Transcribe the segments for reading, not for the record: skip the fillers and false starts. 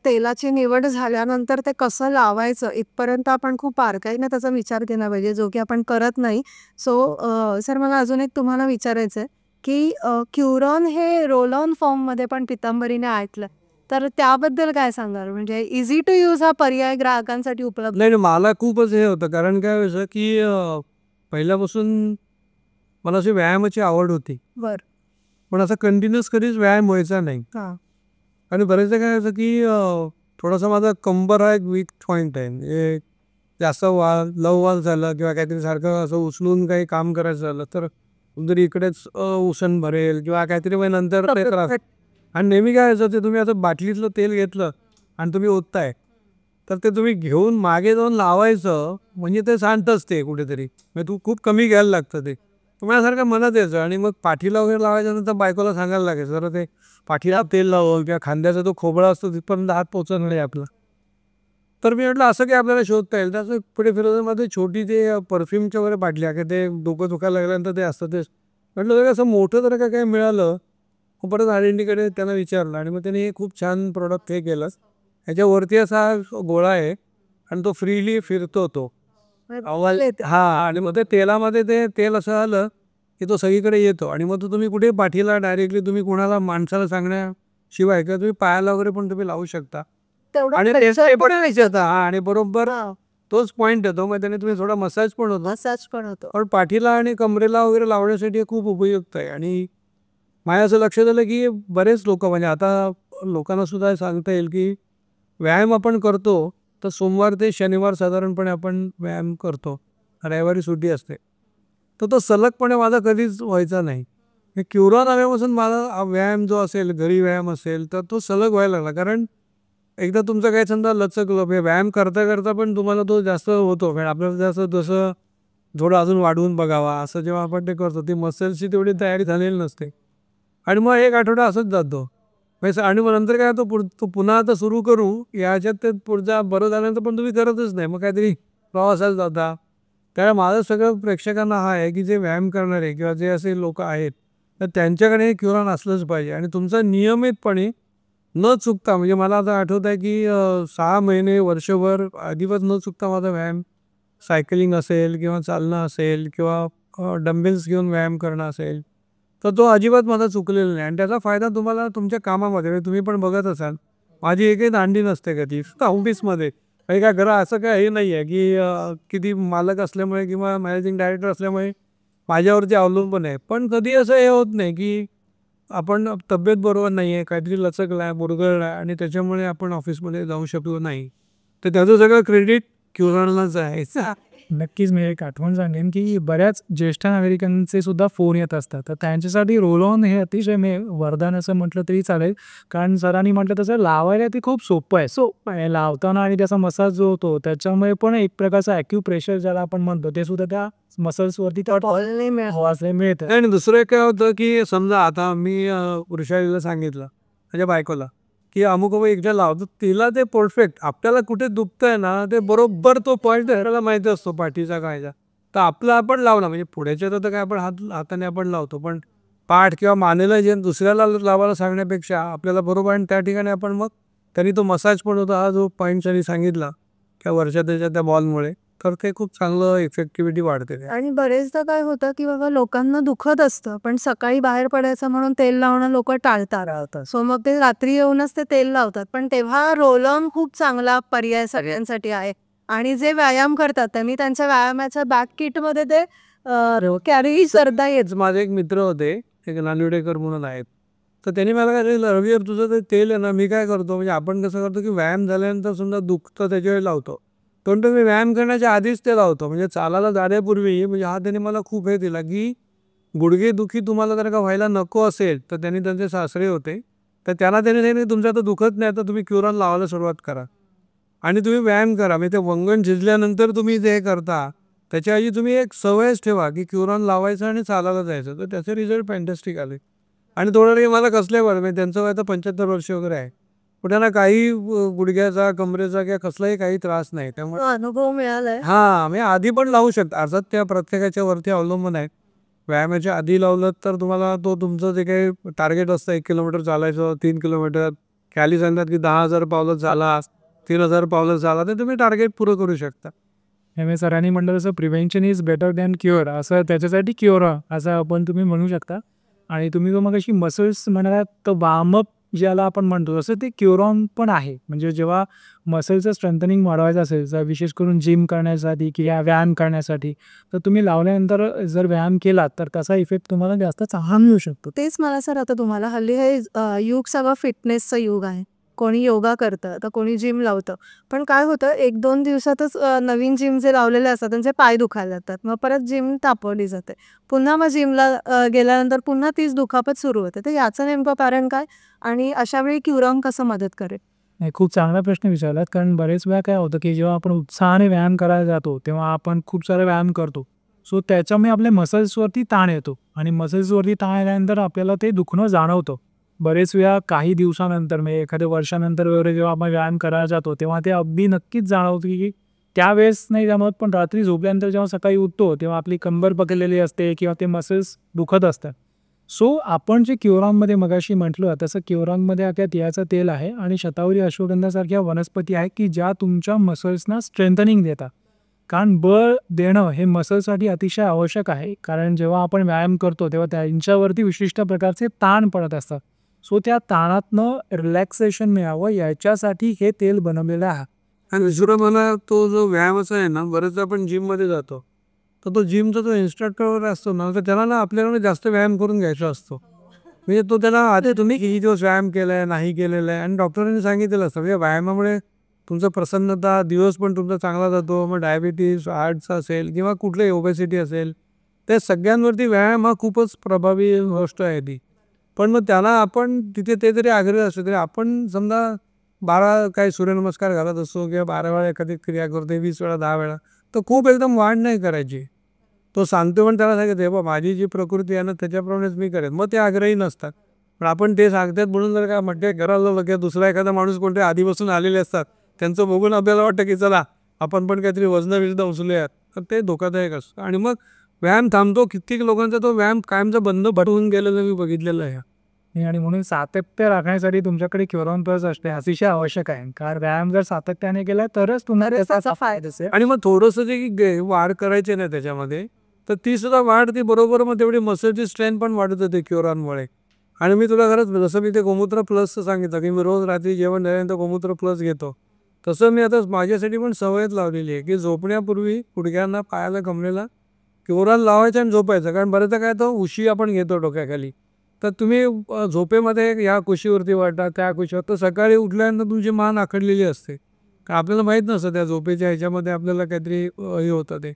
तेलाची निवड झाल्यानंतर ते कसं लावायचं इथपर्यंत आपण खूप बारकाईने त्याचा विचार केला पाहिजे, जो की आपण करत नाही. सो सर मला अजून एक तुम्हाला विचारायचं आहे, की क्युरॉन हे रोल ऑन फॉर्ममध्ये पण पितांबरीने ऐकलं. तर त्याबद्दल काय सांगाल? म्हणजे इझी टू यूज हा पर्याय ग्राहकांसाठी उपलब्ध नाही, नाही, मला खूपच हे होतं. कारण काय व्हायचं, की पहिल्यापासून मला अशी व्यायामाची आवड होती. बरं. पण असा कंटिन्यूअस कधीच व्यायाम व्हायचा नाही. हां. आणि बरेचदा काय व्हायचं, की थोडासा माझा कंबर हा एक वीक पॉईंट आहे. म्हणजे जास्त लववाल झालं किंवा काहीतरी सारखं असं उचलून काही काम करायचं झालं, तर जरी इकडेच उसण भरेल किंवा काहीतरी मग नंतर ते त्रास. आणि नेहमी काय व्हायचं, ते तुम्ही असं बाटलीतलं तेल घेतलं आणि तुम्ही ओतताय, तर ते तुम्ही घेऊन मागे जाऊन लावायचं, म्हणजे ते सांडतंच ते कुठेतरी. म्हणजे तू खूप कमी घ्यायला लागतं ते. माझ्यासारखं मनात यायचं आणि मग पाठीला वगैरे लावायच्यानंतर बायकोला सांगायला लागायचं, जरा ते पाठीला तेल लावून किंवा खांद्याचा तो खोबळा असतो तिथपर्यंत हात पोचणार नाही आपला. तर मी म्हटलं असं काही आपल्याला शोधता येईल. त्याचं पुढे फिरवण्यामध्ये छोटी ते परफ्यूमच्या वगैरे बाटल्या, की ते डोकं दुखायला लागल्यानंतर ते असतं तेच. म्हटलं जर असं मोठं जर का काही मिळालं. मग परत आर&डीकडे त्यांना विचारलं आणि मग त्यांनी हे खूप छान प्रॉडक्ट हे केलं. ह्याच्यावरती असा गोळा आहे आणि तो फ्रीली फिरतो तो. हां, आणि मग ते तेलामध्ये ते तेल असं आलं, की तो सगळीकडे येतो आणि मग तो तुम्ही कुठे पाठीला डायरेक्टली तुम्ही कोणाला माणसाला सांगण्याशिवाय किंवा तुम्ही पायाला वगैरे पण तुम्ही लावू शकता. तेवढं आणि ते पण यायचं आणि बरोबर हां. तोच पॉईंट येतो. मग त्याने तुम्ही थोडा मसाज पण होतो. मसाज पण होतो. पण पाठीला आणि कमरेला वगैरे लावण्यासाठी हे खूप उपयुक्त आहे. आणि माझ्या असं लक्षात आलं, की बरेच लोकं म्हणजे आता लोकांना सुद्धा सांगता येईल, की व्यायाम आपण करतो, तर सोमवार ते शनिवार साधारणपणे आपण व्यायाम करतो. रविवारी सुट्टी असते. तर तो सलगपणे माझा कधीच व्हायचा नाही. हे क्युरॉन आल्यापासून मला व्यायाम जो असेल, घरी व्यायाम असेल, तर तो सलग व्हायला लागला. कारण एकदा तुमचं काही समजा लचकलं, म्हणजे व्यायाम करता करता पण तुम्हाला तो जास्त होतो. कारण आपल्याला जसं जसं थोडं अजून वाढवून बघावा, असं जेव्हा आपण ते करतो, ती मसल्सची तेवढी तयारी झालेली नसते. आणि मग एक आठवडा असंच जातो. आणि मग नंतर काय तो तो पुन्हा आता सुरू करू याच्यात ते पुढचा बरं झाल्यानंतर पण तुम्ही करतच नाही. मग काहीतरी प्रवासाला जाता. त्यामुळे माझं सगळं प्रेक्षकांना हा आहे, की जे व्यायाम करणारे किंवा जे असे लोकं आहेत, तर त्यांच्याकडे हे क्युरॉन असलंच पाहिजे आणि तुमचा नियमितपणे न चुकता, म्हणजे मला आता आठवत आहे, की 6 महिने, वर्षभर अजिबात न चुकता माझा व्यायाम, सायकलिंग असेल किंवा चालणं असेल किंवा डंबेल्स घेऊन व्यायाम करणं असेल, तर तो अजिबात माझा चुकलेला नाही. आणि त्याचा फायदा तुम्हाला तुमच्या कामामध्ये, म्हणजे तुम्ही पण बघत असाल, माझी एकही दांडी नसते कधी ऑफिसमध्ये. काही काय घरा असं काय हे नाही आहे, की किती मालक असल्यामुळे किंवा मॅनेजिंग डायरेक्टर असल्यामुळे माझ्यावरती अवलंबून आहे. पण कधी असं हे होत नाही, की आपण तब्येत बरोबर नाही आहे, काहीतरी लचकला आहे, मुरगळला आहे आणि त्याच्यामुळे आपण ऑफिसमध्ये जाऊ शकलो नाही. तर त्याचं सगळं क्रेडिट क्युरॉनलाच आहे. नक्कीच मी एक आठवण सांगेन, की बऱ्याच ज्येष्ठ नागरिकांचे सुद्धा फोन येत असतात. तर त्यांच्यासाठी रोल ऑन हे अतिशय वरदान असं म्हटलं तरी चालेल. कारण सरांनी म्हटलं तसं लावायला ते खूप सोपं आहे. सोपं आहे लावताना आणि त्याचा मसाज जो होतो त्याच्यामुळे पण एक प्रकारचा ॲक्युप्रेशर ज्याला आपण म्हणतो ते सुद्धा त्या मसल्सवरती वाचले मिळतं. आणि दुसरं एक काय होतं, की समजा आता मी वृषालीला सांगितलं, माझ्या बायकोला, की अमुक अमुक एकदा लावतो. तिला ते परफेक्ट आपल्याला कुठे दुखतंय ना, ते बरोबर तो पॉईंट त्याला माहिती असतो पाठीचा कायचा. तर आपलं आपण लावला म्हणजे पुढेच्या तर काय आपण हाताने आपण लावतो. पण पाठ किंवा मानेला जे दुसऱ्याला लावायला सांगण्यापेक्षा आपल्याला बरोबर आणि त्या ठिकाणी आपण मग त्यांनी तो मसाज पण होता, हा जो पॉईंट त्यांनी सांगितला किंवा वरच्या त्याच्या त्या बॉलमुळे, तर ते खूप चांगलं इफेक्टिव्हिटी वाढते ते. आणि बरेचदा काय होतं, की बाबा लोकांना दुखत असतं, पण सकाळी बाहेर पडायचं म्हणून तेल लावणं लोकं टाळतात. सो मग ते रात्री येऊनच ते तेल लावतात. पण तेव्हा रोल ऑन खूप चांगला पर्याय सगळ्यांसाठी आहे. आणि जे व्यायाम करतात त्यांनी त्यांच्या व्यायामाच्या बॅक किटमध्ये ते कॅरी करता येतं. माझे एक मित्र होते, एक नांदिवडेकर म्हणून आहेत. तर त्यांनी मला काय सांगितलं, "रवी यार तुझं ते तेल आहे ना, मी काय करतो म्हणजे आपण कसं करतो, की व्यायाम झाल्यानंतर समजा दुखतं त्याच्यावेळी लावतो. पण मी व्यायाम करण्याच्या आधीच ते लावतो. म्हणजे चालायला जाण्यापूर्वी." म्हणजे हा त्यांनी मला खूप हे दिला, की गुडघेदुखी तुम्हाला जर का व्हायला नको असेल, तर त्यांनी त्यांचे सासरे होते. तर त्यांना त्यांनी सांगितलं, "तुमचं आता दुखत नाही, तर तुम्ही क्युरॉन लावायला सुरुवात करा आणि तुम्ही व्यायाम करा." म्हणजे ते वंगण झिजल्यानंतर तुम्ही जे करता, त्याच्याऐवजी तुम्ही एक सवयच ठेवा, की क्युरॉन लावायचं आणि चालायला जायचं. तर त्याचे रिझल्ट फॅन्टॅस्टिक आले. आणि थोडं मला कसले बरं, म्हणजे त्यांचं वय आता 75 वर्ष वगैरे आहे. पण त्यांना काही गुडघ्याचा, कमरेचा किंवा कसलाही काही त्रास नाही. त्यामुळे अनुभव मिळालाय. हां, म्हणजे आधी पण लावू शकता. अर्थात त्या प्रत्येकाच्या वरती अवलंबून आहे. व्यायामाच्या आधी लावलं तर तुम्हाला तो तुमचं जे काही टार्गेट असतं 1 किलोमीटर चालायचं, 3 किलोमीटर खाली सांगतात की 10,000 पावलं चाला, 3,000 पावलं चाला, तर तुम्ही टार्गेट पुरं करू शकता. त्यामुळे सरांनी म्हटलं तसं prevention is better than cure, असं त्याच्यासाठी क्युअर असं आपण तुम्ही म्हणू शकता. आणि तुम्ही जो मग अशी मसल्स म्हणालात तर वार्मअप ज्याला आपण म्हणतो तसं ते क्युरॉन पण आहे. म्हणजे जेव्हा मसलचं स्ट्रेंथनिंग वाढवायचं असेल तर विशेष करून जिम करण्यासाठी किंवा व्यायाम करण्यासाठी, तर तुम्ही लावल्यानंतर जर व्यायाम केलात तर त्याचा इफेक्ट तुम्हाला जास्त चांगला मिळू शकतो. तेच मला सर आता तुम्हाला हल्ली हे युग सगळं फिटनेसचं युग आहे. कोणी योगा करतं तर कोणी जिम लावतं. पण काय होतं 1-2 दिवसातच नवीन जिम जे लावलेले असतात त्यांचे पाय दुखायला लागतात. मग परत जिम तापवली जाते. पुन्हा मग जिमला गेल्यानंतर पुन्हा तीच दुखापत सुरू होते. तर याचं नेमकं कारण काय? आणि अशा वेळी क्युरॉन कसं मदत करेल? नाही, खूप चांगला प्रश्न विचारलात. कारण बरेच वेळा काय होतं की जेव्हा आपण उत्साहाने व्यायाम करायला जातो तेव्हा आपण खूप सारा व्यायाम करतो. सो त्याच्यामुळे आपल्या मसल्सवरती ताण येतो आणि मसल्सवरती ताण आल्यानंतर आपल्याला ते दुखणं जाणवतं. बरेच वेळा काही दिवसानंतर म्हणजे एखाद्या वर्षानंतर वगैरे जेव्हा आपण व्यायाम करायला जातो तेव्हा ते अगदी नक्कीच जाणवतं की त्यावेळेस नाही जाणवत, पण रात्री झोपल्यानंतर जेव्हा सकाळी उठतो तेव्हा आपली कंबर पकडलेली असते किंवा ते मसल्स दुखत असतात. सो आपण जे क्युरॉनमध्ये मगाशी म्हटलं तसं क्युरॉनमध्ये आता तिळाचं तेल आहे आणि शतावरी अश्वगंधासारख्या वनस्पती आहेत की ज्या तुमच्या मसल्सना स्ट्रेंथनिंग देतात. कारण बळ देणं हे मसल्ससाठी अतिशय आवश्यक आहे. कारण जेव्हा आपण व्यायाम करतो तेव्हा त्यांच्यावरती विशिष्ट प्रकारचे ताण पडत असतात. सो त्या ताणातनं रिलॅक्सेशन मिळावं याच्यासाठी हे तेल बनवलेलं आहे. आणि दुसरं मला तो जो व्यायामाचा आहे ना, बरेचदा आपण जिममध्ये जातो, तर तो जिमचा जो इन्स्ट्रक्टर वगैरे असतो ना, तर त्याला ना आपल्याकडे जास्त व्यायाम करून घ्यायचा असतो. म्हणजे तो त्याला आधी तुम्ही किती दिवस व्यायाम केला आहे, नाही केलेला आहे, आणि डॉक्टरांनी सांगितलेलं असतं म्हणजे व्यायामामुळे तुमचं प्रसन्नता, दिवस पण तुमचा चांगला जातो. मग डायबिटीज, हार्टचा असेल किंवा कुठलंही ओबेसिटी असेल, त्या सगळ्यांवरती व्यायाम हा खूपच प्रभावी गोष्ट आहे ती. पण मग त्याला आपण तिथे ते जरी आग्रही असले तरी आपण समजा 12 काही सूर्यनमस्कार घालत असतो किंवा 12 वेळा एखादी क्रिया करतो, 20 वेळा, 10 वेळा, तर खूप एकदम वाढ नाही करायची. तो सांगतो पण त्याला सांगितलं, "हे बघ माझी जी प्रकृती आहे ना त्याच्याप्रमाणेच मी करेन." मग ते आग्रही नसतात. पण आपण ते सांगतात म्हणून जर का म्हटलं घराला लगेच दुसरा एखादा माणूस कोणते आधीपासून आलेले असतात त्यांचं बघून आपल्याला वाटतं की चला आपण पण काहीतरी वजनं उचलूयात, तर ते धोकादायक असतं. आणि मग व्यायाम थांबतो. कित्येक लोकांचा तो व्यायाम कायमचा बंद होऊन गेलेला मी बघितलेलं आहे. आणि म्हणून सातत्य राखण्यासाठी तुमच्याकडे क्युरॉन प्लस असणे अतिशय आवश्यक आहे. कारण व्यायाम जर सातत्याने केला तरच तुम्हाला त्याचा फायदा दिसेल. आणि मग थोडंसं जे वाढ करायची ना त्याच्यामध्ये, तर ती सुद्धा वाढ ती बरोबर मग तेवढी मसलची स्ट्रेंथ पण वाढत होते क्युरॉनमुळे. आणि मी तुला खरंच जसं मी ते गोमूत्र प्लसचं सांगितलं की मी रोज रात्री जेवण झाल्यानंतर गोमूत्र प्लस घेतो, तसं मी आता माझ्यासाठी पण सवयच लावलेली आहे की झोपण्यापूर्वी गुडघ्यांना, पायाला, कमरेला क्युरॉन लावायचं आणि झोपायचं. कारण बरेचदा काय तो उशी आपण घेतो डोक्याखाली, तर तुम्ही झोपेमध्ये या कुशीवरती वाटा, त्या कुशीवर, तर सकाळी उठल्यानंतर तुमची मान आखडलेली असते. कारण आपल्याला माहीत नसतं त्या झोपेच्या ह्याच्यामध्ये आपल्याला काहीतरी हे होतं ते.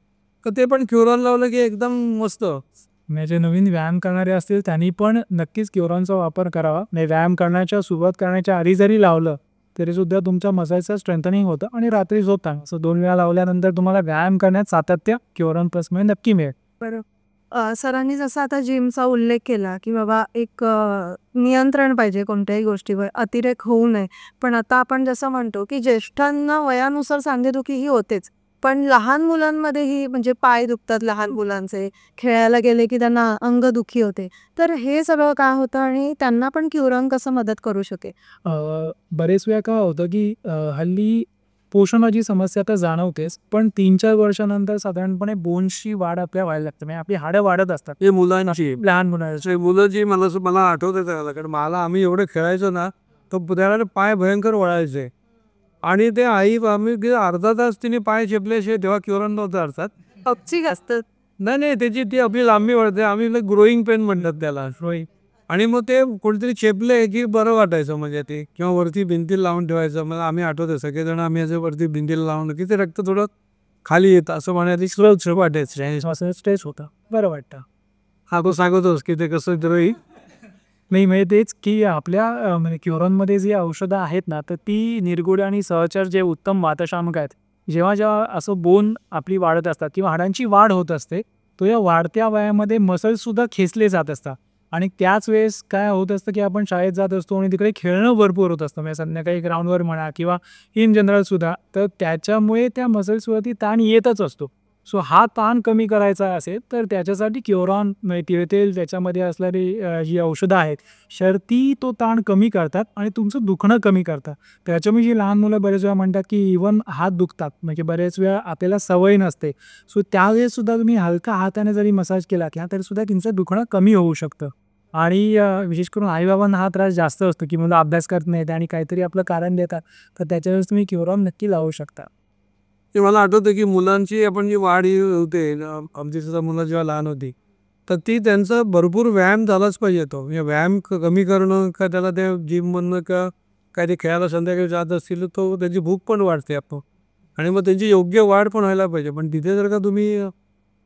तर ते पण क्युरॉन लावलं की एकदम मस्त. म्हणजे जे नवीन व्यायाम करणारे असतील त्यांनी पण नक्कीच क्युरॉनचा वापर करावा. म्हणजे व्यायाम करण्याच्या सुरुवात करण्याच्या आधी जरी लावलं तरीसुद्धा तुमच्या मसल्सचं स्ट्रेंथनिंग होतं आणि रात्री झोपताना असं 2 वेळा लावल्यानंतर तुम्हाला व्यायाम करण्यात सातत्य क्युरॉन प्लसमुळे नक्की मिळेल. बरं. सरांनी जसा आता जिमचा उल्लेख केला की बाबा एक नियंत्रण पाहिजे कोणत्याही गोष्टीवर, अतिरेक होऊ नये. पण आता आपण जसं म्हणतो की ज्येष्ठांना वयानुसार सांधेदुखी ही होतेच. पण लहान मुलांमध्येही म्हणजे पाय दुखतात लहान मुलांचे, खेळायला गेले की त्यांना अंगदुखी होते. तर हे सगळं काय होतं आणि त्यांना पण क्युरॉन कसं मदत करू शकेल? बरेच वेळा काय होतं की हल्ली पोषणाची समस्या तर जाणवतेच, पण 3-4 वर्षानंतर साधारणपणे बोन्सची वाढ आपल्या व्हायला लागते. म्हणजे आपली हाडं वाढत असतात हे मुलांची लहान मुलांची. मुलं जी मला आठवतं त्याला, कारण मला आम्ही एवढं खेळायचो ना, तर त्याला पाय भयंकर वळायचे. आणि ते आम्ही अर्धा तास तिने पाय चेपल्याशिवाय तेव्हा क्युरॉन नव्हतं अर्थात. पक्षी असतात. नाही, त्याची ती आपली लांबी वाढते. आम्ही ग्रोईंग पेन म्हणतात त्याला. आणि मग ते कोणीतरी चेपले की बरं वाटायचं म्हणजे ते, किंवा वरती भिंतीला लावून ठेवायचं. मला आम्ही आठवतं सगळेजण आम्ही असं वरती भिंतीला लावून की ते रक्त थोडं खाली येतं असं म्हणायचं, सुरक्षित वाटायचं. स्ट्रेस होता, बरं वाटतं. हा तो सांगतोस की ते कसं तरी. नाही म्हणजे तेच की आपल्या म्हणजे क्युरॉनमध्ये जी औषधं आहेत ना, तर ती निर्गुण आणि सहचर जे उत्तम वातशामक आहेत. जेव्हा जेव्हा असं बोन आपली वाढत असतात किंवा हाडांची वाढ होत असते, तो या वाढत्या वयामध्ये मसल्ससुद्धा खेचले जात असतात. आणि त्याच वेळेस काय होत असतं की आपण शाळेत जात असतो आणि तिकडे खेळणं भरपूर होत असतं. म्हणजे संध्याकाळी ग्राउंडवर म्हणा किंवा इन जनरलसुद्धा. तर त्याच्यामुळे त्या मसल्सवरती ताण येतच असतो. सो हा ताण कमी करायचा असेल तर त्याच्यासाठी क्युरॉन तिळतेल त्याच्यामध्ये असणारी जी औषधं आहेत ती तो ताण कमी करतात आणि तुमचं दुखणं कमी करतात. त्याच्यामुळे जी लहान मुलं बरेच वेळा म्हणतात की इव्हन हात दुखतात, म्हणजे बरेच वेळा आपल्याला सवय नसते. सो त्यावेळेस सुद्धा तुम्ही हलका हाताने जरी मसाज केला ना तरी सुद्धा तुमचं दुखणं कमी होऊ शकतं. आणि विशेष करून आईबाबांना हा त्रास जास्त असतो की मुलं अभ्यास करत नाहीत आणि काहीतरी आपलं कारण देतात, तर त्याच्यावेळेस तुम्ही क्युरॉन नक्की लावू शकता. ते मला आठवतं की मुलांची आपण जी वाढ ही होते आमची सुद्धा मुलं जेव्हा लहान होती, तर ती त्यांचा भरपूर व्यायाम झालाच पाहिजे. तो म्हणजे व्यायाम कमी करणं का त्याला त्या जिममधनं का काय ते खेळायला संध्याकाळी जात असतील तो त्यांची भूक पण वाढते आपण, आणि मग त्यांची योग्य वाढ पण व्हायला पाहिजे. पण तिथे जर का तुम्ही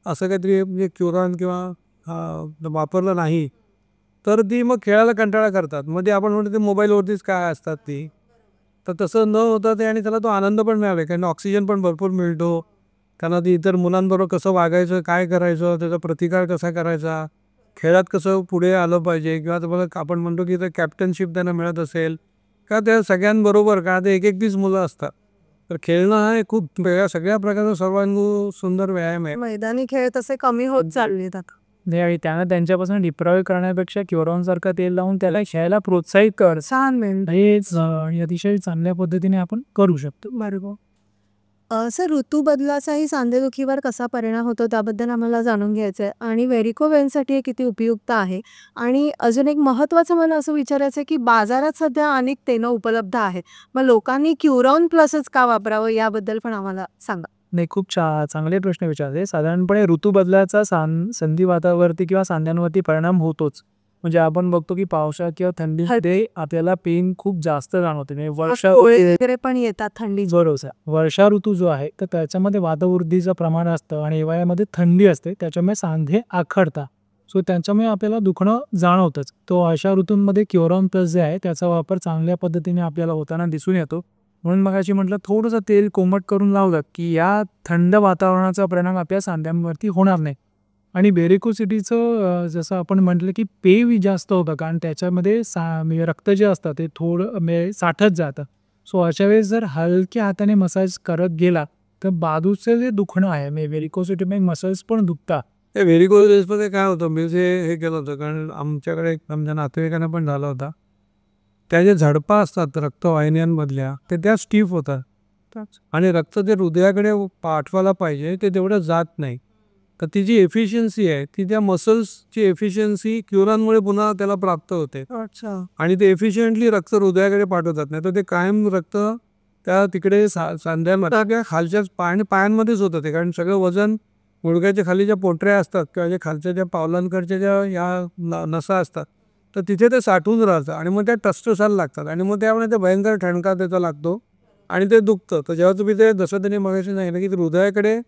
असं काहीतरी म्हणजे क्युरॉन किंवा वापरलं नाही तर ती मग खेळायला कंटाळा करतात. मग ते आपण म्हणतो ते मोबाईलवरतीच काय असतात ती. तर तसं न होता ते, आणि त्याला तो आनंद पण मिळाला कारण ऑक्सिजन पण भरपूर मिळतो. त्यांना ती इतर मुलांबरोबर कसं वागायचं, काय करायचं, त्याचा प्रतिकार कसा करायचा, खेळात कसं पुढे आलं पाहिजे, किंवा तुम्हाला आपण म्हणतो की कॅप्टनशिप त्यांना मिळत असेल का त्या सगळ्यांबरोबर, का ते एक तीच मुलं असतात. तर खेळणं हा एक खूप वेगळ्या सगळ्या प्रकारचा सर्वांगीण सुंदर व्यायाम आहे. मैदानी खेळ तसे कमी होत चाललेत आता. नाही, आणि त्यांना त्यांच्यापासून डिप्राईव्ह करण्यापेक्षा क्युरॉन सारखं तेल लावून त्याला खेळायला प्रोत्साहित कर, छान मेन. हेच अतिशय चांगल्या पद्धतीने आपण करू शकतो. बरोबर. सर, ऋतू बदलाचाही सांधेदुखीवर कसा परिणाम होतो त्याबद्दल आम्हाला जाणून घ्यायचं आहे, आणि व्हेरिकोवेन्ससाठी हे किती उपयुक्त आहे. आणि अजून एक महत्त्वाचं मला असं विचारायचं आहे की बाजारात सध्या अनेक तेलं उपलब्ध आहेत, मग लोकांनी क्युरॉन प्लसच का वापरावं याबद्दल पण आम्हाला सांगा. नाही, खूप चांगले प्रश्न विचारले. साधारणपणे ऋतू बदलाचा संधिवातावरती किंवा सांध्यांवरती परिणाम होतोच. म्हणजे आपण बघतो की पावसाळ्यात किंवा थंडीमध्ये आपल्याला पेन खूप जास्त जाणवते. म्हणजे वगैरे पण येतात थंडी. बरोबर. वर्षा ऋतू जो आहे तर त्याच्यामध्ये वातवृद्धीचं प्रमाण असतं आणि हिवाळ्यामध्ये थंडी असते, त्याच्यामुळे सांधे आखडतात. सो त्याच्यामुळे आपल्याला दुखणं जाणवतंच. तो अशा ऋतूंमध्ये क्युरॉन प्लस जे आहे त्याचा वापर चांगल्या पद्धतीने आपल्याला होताना दिसून येतो. म्हणून मगाशी म्हटलं थोडंसं तेल कोमट करून लावलं की या थंड वातावरणाचा परिणाम आपल्या सांध्यांवरती होणार नाही. आणि व्हेरिकोसिटीचं जसं आपण म्हटलं की पेव जास्त होतं, कारण त्याच्यामध्ये म्हणजे रक्त जे असतं ते थोडं म्हणजे साठत जातं. सो अशा वेळेस जर हलक्या हाताने मसाज करत गेला तर बाजूचं जे दुखणं आहे म्हणजे व्हेरिकोसिटीमध्ये मसल्स पण दुखतात. ते व्हेरिकोसिसमध्ये काय होतं, मी जे हे केलं होतं कारण आमच्याकडे एक आमच्या नातेवाईकांना पण झाला होता. त्या ज्या झडपा असतात रक्तवाहिन्यांमधल्या ते त्या स्टीफ होतात आणि रक्त जे हृदयाकडे पाठवायला पाहिजे ते तेवढं जात नाही. तर ती जी एफिशियन्सी आहे ती त्या मसल्सची एफिशियन्सी क्युरॉनमुळे पुन्हा त्याला प्राप्त होते. अच्छा. आणि ते एफिशियंटली रक्त हृदयाकडे पाठवतात. नाही तर ते कायम रक्त त्या तिकडे सांध्यांमध्ये खालच्या पायांमध्येच होतं ते, कारण सगळं वजन गुडघ्याच्या खाली ज्या पोटऱ्या असतात किंवा ज्या खालच्या ज्या पावलांकडच्या ज्या या नसा असतात तर तिथे ते साठून राहतं आणि मग त्या टसटसायला लागतात आणि मग त्यामुळे ते भयंकर ठणका त्याचा लागतो आणि ते दुखतं. तर जेव्हा तुम्ही ते जसं त्यांनी मगाशी सांगितलं की हृदयाकडे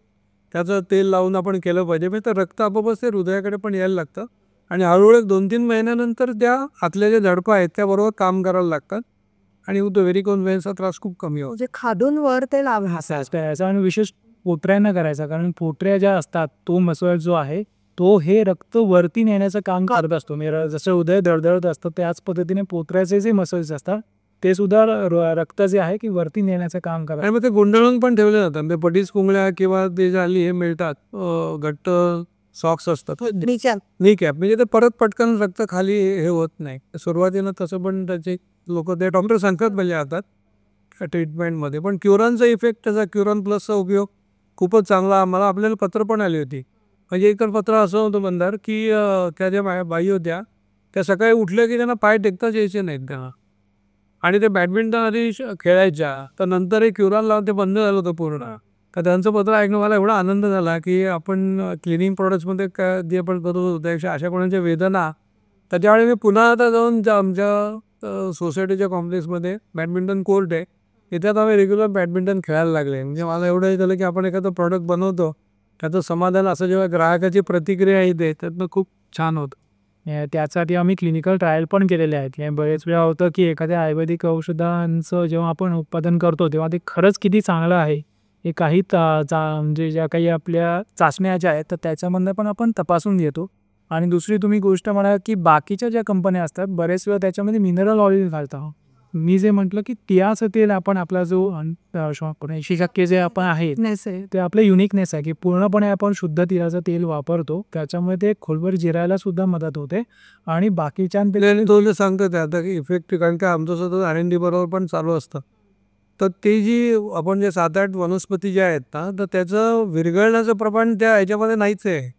त्याचं तेल लावून आपण केलं पाहिजे, म्हणजे तर रक्त आपोआपच ते हृदयाकडे पण यायला लागतं आणि हळूहळू 2-3 महिन्यानंतर त्या आतल्या ज्या झडपा आहेत त्याबरोबर काम करायला लागतात आणि व्हेरिकोवेन्सचा त्रास खूप कमी होतो. म्हणजे खादून वर ते लावायचं. याचा आणि विशेष पोटऱ्यांना करायचा, कारण पोटऱ्या ज्या असतात तो मसल जो आहे तो हे रक्त वरती नेण्याचं काम करत असतो. म्हणजे जसं हृदय धडधडत असतं त्याच पद्धतीने पोटऱ्याचे जे मसल्स असतात ते सुद्धा रक्त जे आहे की वरती नेण्याचं काम करतात. आणि मग ते गुंडाळून पण ठेवले जातात, म्हणजे पटीस कुंगळ्या किंवा ते झाली हे मिळतात घट्ट सॉक्स असतात नी कॅप, म्हणजे ते परत पटकन रक्त खाली हे होत नाही. सुरुवातीला तसं पण त्याचे लोक ते डॉक्टर सांगतात म्हणजे आता ट्रीटमेंटमध्ये. पण क्युरॉनचा इफेक्ट त्याचा क्युरॉन प्लसचा उपयोग खूपच चांगला. मला आपल्याला पत्र पण आली होती, म्हणजे एक पत्र असं होतं बंदार की त्या ज्या बाई होत्या त्या सकाळी उठल्या की त्यांना पाय टेकताच यायचे नाहीत त्यांना, आणि ते बॅडमिंटन आधी खेळायच्या, तर नंतर एक क्युरॉन लावून ते बंद झालं होतं पूर्ण. तर त्यांचं पत्र ऐकणं मला एवढा आनंद झाला की आपण क्लिनिंग प्रोडक्ट्समध्ये काय जे आपण करत होतो त्यापेक्षा अशा कोणाच्या वेदना. त्याच्यावेळी मी पुन्हा आता जाऊन आमच्या सोसायटीच्या कॉम्प्लेक्समध्ये बॅडमिंटन कोर्ट आहे, तिथे आम्ही रेग्युलर बॅडमिंटन खेळायला लागले. म्हणजे मला एवढं हे झालं की आपण एखादं प्रॉडक्ट बनवतो त्याचं समाधान असं जेव्हा ग्राहकाची प्रतिक्रिया येते त्यातनं खूप छान होतं. त्यासाठी आम्ही क्लिनिकल ट्रायल पण केलेले आहेत. बरेच वेळा होतं की एखाद्या आयुर्वेदिक औषधांचं जेव्हा आपण उत्पादन करतो तेव्हा ते खरंच किती चांगलं आहे हे काही म्हणजे ज्या काही आपल्या चाचण्या ज्या आहेत तर त्याच्यामधनं पण आपण तपासून घेतो. आणि दुसरी तुम्ही गोष्ट म्हणा की बाकीच्या ज्या कंपन्या असतात बरेच वेळा त्याच्यामध्ये मिनरल ऑइल घालतात. मी जे म्हटलं की तिळाचं तेल आपण आपला जो 80% जे आपण आहे नसेल. ते आपलं युनिकनेस आहे की पूर्णपणे आपण शुद्ध तिळाचं तेल वापरतो. त्याच्यामुळे ते खोलवर जिरायला सुद्धा मदत होते आणि बाकीच्यांपेक्षा आणि तो जे सांगतो ते आता की इफेक्टिव्ह, कारण की आमचं स्वतः R&D बरोबर पण चालू असतं. तर ते जी आपण जे 7-8 वनस्पती ज्या आहेत ना, तर त्याचं विरघळण्याचं प्रमाण त्या ह्याच्यामध्ये नाहीच आहे.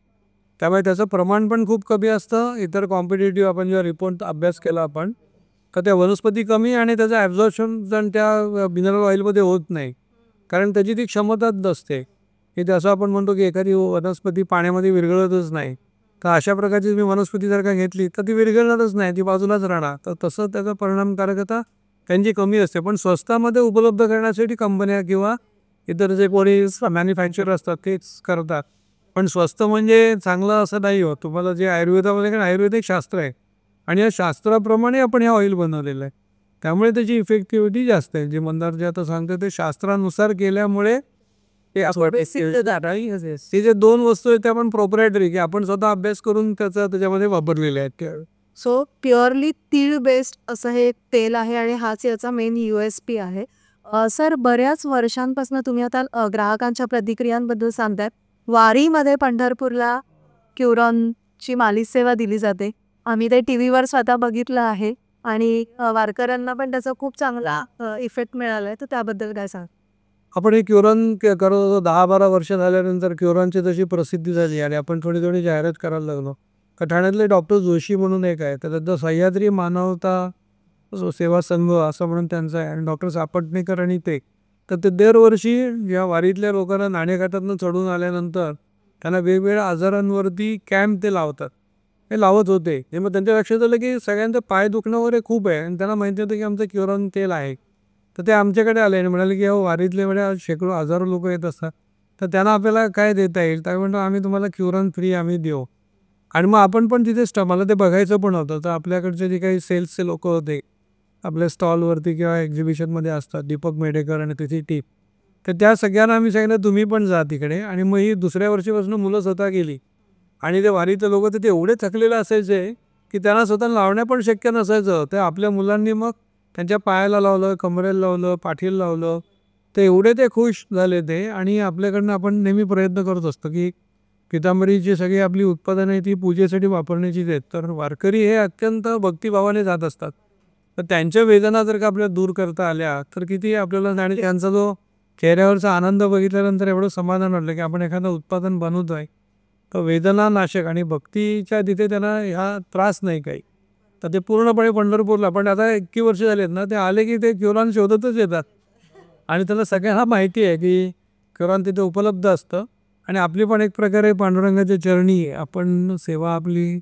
त्यामुळे त्याचं प्रमाण पण खूप कमी असतं. इतर कॉम्पिटिटिव्ह आपण जेव्हा रिपोर्ट अभ्यास केला आपण, तर त्या वनस्पती कमी आणि त्याचं ॲब्झॉर्प्शन त्या मिनरल ऑइलमध्ये होत नाही. कारण त्याची ती क्षमताच नसते, की जसं आपण म्हणतो की एखादी वनस्पती पाण्यामध्ये विरघळतच नाही. तर अशा प्रकारची तुम्ही वनस्पती जर का घेतली तर ती विरघळणारच नाही, ती बाजूलाच राहणार. तर तसं त्याचा परिणामकारकता त्यांची कमी असते. पण स्वस्तामध्ये उपलब्ध करण्यासाठी कंपन्या किंवा इतर जे कोणी मॅन्युफॅक्चरर असतात तेच करतात. पण स्वस्त म्हणजे चांगलं असं नाही होत. तुम्हाला जे आयुर्वेदामध्ये, कारण आयुर्वेदिक शास्त्र आहे आणि या शास्त्राप्रमाणे आपण हे ऑइल बनवलेलं आहे. त्यामुळे त्याची इफेक्टिव्हिटी जास्त आहे. जे मंदार जे आता सांगतो ते शास्त्रानुसार केल्यामुळे ते ते जे 2 वस्तू आहेत त्या आपण प्रोप्रायटरी, की आपण स्वतः अभ्यास करून त्याच्यामध्ये वापरलेले आहेत. सो प्युअरली तीळ बेस्ड असं हे एक तेल आहे आणि हाच याचा मेन USP आहे. सर, बऱ्याच वर्षांपासून तुम्ही आता ग्राहकांच्या प्रतिक्रियांबद्दल सांगताय. वारीमध्ये पंढरपूरला क्युरॉनची मालिश सेवा दिली जाते. आम्ही ते टीव्हीवर स्वतः बघितलं आहे आणि वारकऱ्यांना पण त्याचा खूप चांगला इफेक्ट मिळाला आहे. तर त्याबद्दल काय सांग? आपण हे क्युरॉन करत होतो. 10-12 वर्ष झाल्यानंतर क्युरॉनची तशी प्रसिद्धी झाली आणि आपण थोडी थोडी जाहिरात करायला लागलो. तर ठाण्यातले डॉक्टर जोशी म्हणून एक आहे, तर त्यांचा सह्याद्री मानवता सेवा संघ असं म्हणून त्यांचं आहे आणि डॉक्टर सापटणेकर आणि ते. तर ते दरवर्षी या वारीतल्या लोकांना नाणेघाटातून चढून आल्यानंतर त्यांना वेगवेगळ्या आजारांवरती कॅम्प ते लावतात. हे लावत होते. हे मग त्यांच्या लक्षात आलं की सगळ्यांचं पाय दुखणं वगैरे खूप आहे आणि त्यांना माहिती होतं की आमचं क्युरॉन तेल आहे. तर ते आमच्याकडे आले आणि म्हणाले की वारीतले म्हणजे शेकडो हजारो लोक येत असतात, तर त्यांना आपल्याला काय देता येईल. तर म्हणतो आम्ही तुम्हाला क्युरॉन फ्री आम्ही देऊ. आणि मग आपण पण तिथे मला ते बघायचं पण होतं. तर आपल्याकडचे जे काही सेल्सचे लोक होते आपल्या स्टॉलवरती किंवा एक्झिबिशनमध्ये असतात, दीपक मेढेकर आणि त्याची टीम, तर त्या सगळ्यांना आम्ही सांगितलं तुम्ही पण जा तिकडे. आणि मग ही दुसऱ्या वर्षीपासून मुलं स्वतः गेली आणि ते वारीतले लोक ते एवढे थकलेले असायचे की त्यांना स्वतः लावणं पण शक्य नसायचं. तर आपल्या मुलांनी मग त्यांच्या पायाला लावलं, कमरेला लावलं, पाठीला लावलं. तर एवढे ते खुश झाले ते. आणि आपल्याकडनं आपण नेहमी प्रयत्न करत असतो की पितांबरीची सगळी आपली उत्पादनं आहे ती पूजेसाठी वापरण्याचीच आहेत. तर वारकरी हे अत्यंत भक्तिभावाने जात असतात. तर त्यांच्या वेदना जर का आपल्याला दूर करता आल्या तर किती आपल्याला, आणि त्यांचा जो चेहऱ्यावरचा आनंद बघितल्यानंतर एवढं समाधान वाटलं की आपण एखादं उत्पादन बनवतो आहे तर वेदना नाशक आणि भक्तीच्या तिथे त्यांना ह्या त्रास नाही काही. तर ते पूर्णपणे पंढरपूरला, पण आता 21 वर्ष झालेत ना, ते आले की ते क्युरॉन शोधतच येतात आणि त्याला सगळ्यांना माहिती आहे की क्युरॉन तिथे उपलब्ध असतं. आणि आपली पण एक प्रकारे पांडुरंगाच्या चरणी आपण सेवा आपली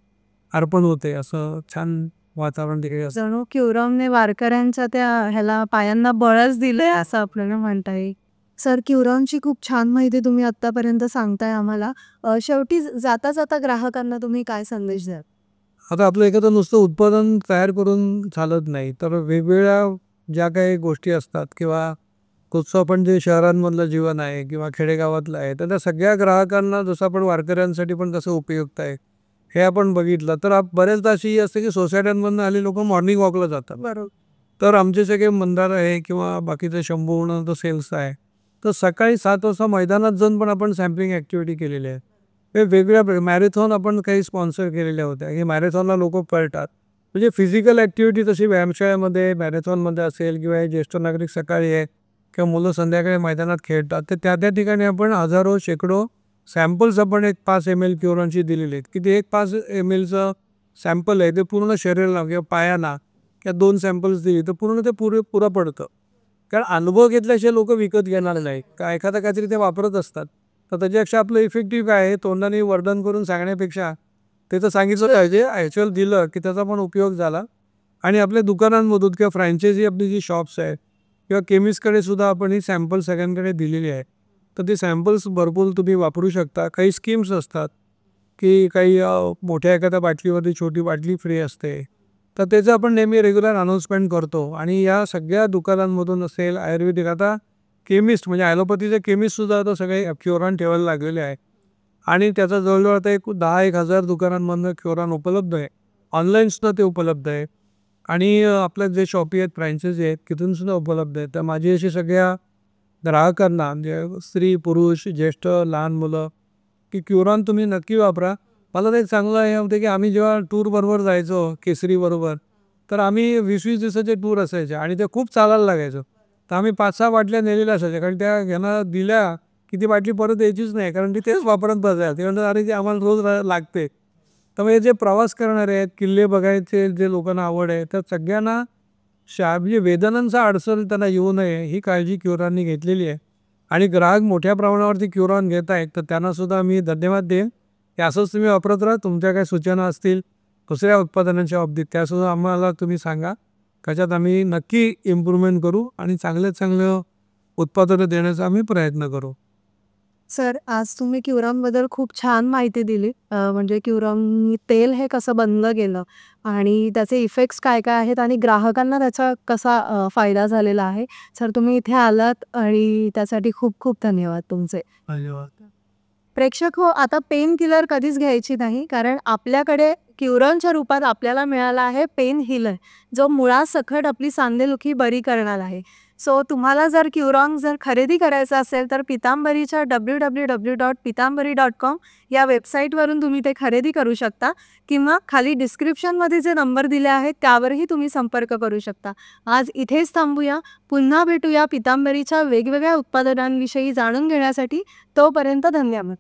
अर्पण होते, असं छान वातावरण तिकडे असतं. जणू क्युरॉनने वारकऱ्यांच्या त्या ह्याला पायांना बळच दिलंय असं आपल्याला म्हणता येईल. सर, क्युरॉनची खूप छान माहिती तुम्ही आत्तापर्यंत सांगताय आम्हाला. शेवटी जाता जाता ग्राहकांना तुम्ही काय संदेश द्याल? आता आपलं एखादं नुसतं उत्पादन तयार करून चालत नाही, तर वेगवेगळ्या ज्या काही गोष्टी असतात किंवा कुठचं आपण जे शहरांमधलं जीवन आहे किंवा खेडेगावातलं आहे, तर त्या सगळ्या ग्राहकांना जसं आपण वारकऱ्यांसाठी पण कसं उपयुक्त आहे हे आपण बघितलं. तर बऱ्याचदा अशी असते की सोसायट्यांमधून आले लोक मॉर्निंग वॉकला जातात. बरोबर. तर आमचे सगळे मंदार आहे किंवा बाकीचे शंभू म्हणून तो सेल्स आहे, तर सकाळी 7 वाजता मैदानात जाऊन पण आपण सॅम्पलिंग ॲक्टिव्हिटी केलेली आहे. हे वेगवेगळ्या मॅरेथॉन आपण काही स्पॉन्सर केलेल्या होत्या की मॅरेथॉनला लोक पळतात. म्हणजे फिजिकल ॲक्टिव्हिटी तशी व्यायामशाळेमध्ये मॅरेथॉनमध्ये असेल किंवा हे ज्येष्ठ नागरिक सकाळी आहे किंवा मुलं संध्याकाळी मैदानात खेळतात, तर त्या त्या ठिकाणी आपण हजारो शेकडो सॅम्पल्स आपण एक 5 ml क्युरॉनची दिलेली आहेत की ते एक 5 mlचं सॅम्पल आहे ते पूर्ण शरीराला किंवा पायाला किंवा 2 सॅम्पल्स दिली तर पूर्ण ते पुरं पडतं. कारण अनुभव घेतल्याशिवाय लोक विकत घेणार नाही. का एखादा काहीतरी ते वापरत असतात, तर त्याच्यापेक्षा आपलं इफेक्टिव्ह काय आहे तोंडाने वर्णन करून सांगण्यापेक्षा त्याचं सांगितलं पाहिजे, ॲक्च्युअल दिलं की त्याचा पण उपयोग झाला. आणि आपल्या दुकानांमधून किंवा फ्रँचायझी आपली जी शॉप्स आहेत किंवा केमिस्टकडे सुद्धा आपण ही सॅम्पल सगळ्यांकडे दिलेली आहे. तर ते सॅम्पल्स भरपूर तुम्ही वापरू शकता. काही स्कीम्स असतात की काही मोठ्या एखाद्या बाटलीवरती छोटी बाटली फ्री असते, तर त्याचं आपण नेहमी रेग्युलर अनाऊन्समेंट करतो. आणि या सगळ्या दुकानांमधून असेल आयुर्वेदिक, आता केमिस्ट म्हणजे ॲलोपॅथीचे केमिस्टसुद्धा आता सगळे क्युरॉन ठेवायला लागलेले आहे. आणि त्याचा जवळजवळ आता एक 10,000 दुकानांमधनं क्युरॉन उपलब्ध आहे. ऑनलाईनसुद्धा ते उपलब्ध आहे. आणि आपलं जे शॉपी आहेत, फ्रँचायझी आहेत, तिथून सुद्धा उपलब्ध आहेत. तर माझी अशी सगळ्या ग्राहकांना म्हणजे स्त्री, पुरुष, ज्येष्ठ, लहान मुलं की क्युरॉन तुम्ही नक्की वापरा. मला तर एक चांगलं हे होतं की आम्ही जेव्हा टूरबरोबर जायचो केसरीबरोबर, तर आम्ही 20-20 दिवसाचे टूर असायचे आणि ते खूप चालायला लागायचं. तर आम्ही 5-6 बाटल्या नेलेल्या असायच्या, कारण त्या ह्यांना दिल्या की ती बाटली परत यायचीच नाही, कारण ती तेच वापरत बसायला. ते म्हणतात अरे ती आम्हाला रोज लागते. त्यामुळे जे प्रवास करणारे आहेत, किल्ले बघायचे जे लोकांना आवड आहे, तर सगळ्यांना म्हणजे वेदनांचा अडसर त्यांना येऊ नये ही काळजी क्युरॉननी घेतलेली आहे. आणि ग्राहक मोठ्या प्रमाणावरती क्युरॉन घेत आहेत, तर त्यांनासुद्धा मी धन्यवाद देईन की असंच तुम्ही वापरत राहा. तुमच्या काही सूचना असतील दुसऱ्या उत्पादनांच्या बाबतीत त्यासुद्धा आम्हाला तुम्ही सांगा. त्याच्यात आम्ही नक्की इम्प्रूव्हमेंट करू आणि चांगल्यात चांगलं उत्पादनं देण्याचा आम्ही प्रयत्न करू. सर, आज तुम्ही क्युरॉनबद्दल खूप छान माहिती दिली. म्हणजे क्युरॉन तेल हे कसं बनलं गेलं आणि त्याचे इफेक्ट्स काय काय आहेत आणि ग्राहकांना त्याचा कसा फायदा झालेला आहे. सर, तुम्ही इथे आलात आणि त्यासाठी खूप खूप धन्यवाद तुमचे. धन्यवाद. प्रेक्षक हो, आता पेन किलर कधीच घ्यायची नाही, कारण आपल्याकडे क्युरॉनच्या रूपात आपल्याला मिळाला आहे पेन हिलर, जो मुळासकट आपली सांधेदुखी बरी करणार आहे. सो तुम्हाला जर क्युरॉन खरेदी करायचं असेल तर पितांबरीच्या www.pitambari.com या वेबसाईटवरून तुम्ही ते खरेदी करू शकता किंवा खाली डिस्क्रिप्शनमध्ये जे नंबर दिले आहेत त्यावरही तुम्ही संपर्क करू शकता. आज इथेच थांबूया. पुन्हा भेटूया पितांबरीच्या वेगवेगळ्या उत्पादनांविषयी जाणून घेण्यासाठी. तोपर्यंत धन्यवाद.